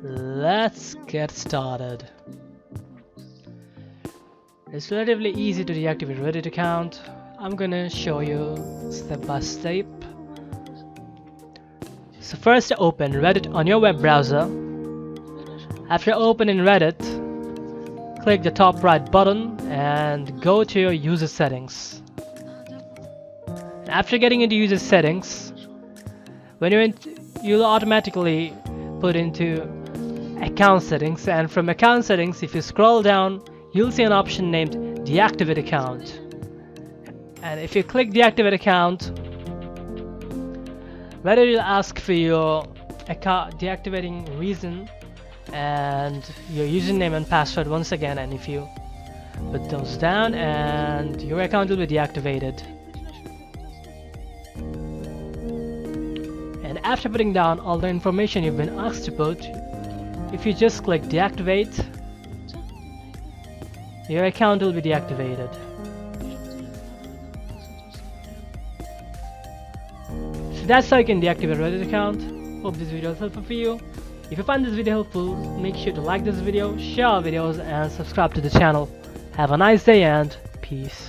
Let's get started. It's relatively easy to deactivate Reddit account. I'm gonna show you step by step. So first open Reddit on your web browser. After opening Reddit, click the top right button and go to your user settings. After getting into user settings, when you're in, you'll automatically put into account settings, and from account settings, if you scroll down, you'll see an option named Deactivate Account. And if you click Deactivate Account, Reddit will ask for your account deactivating reason and your username and password once again, and if you put those down, and your account will be deactivated. And after putting down all the information you've been asked to put, if you just click deactivate, your account will be deactivated. So that's how you can deactivate Reddit account. Hope this video is helpful for you. If you find this video helpful, make sure to like this video, share our videos, and subscribe to the channel. Have a nice day and peace.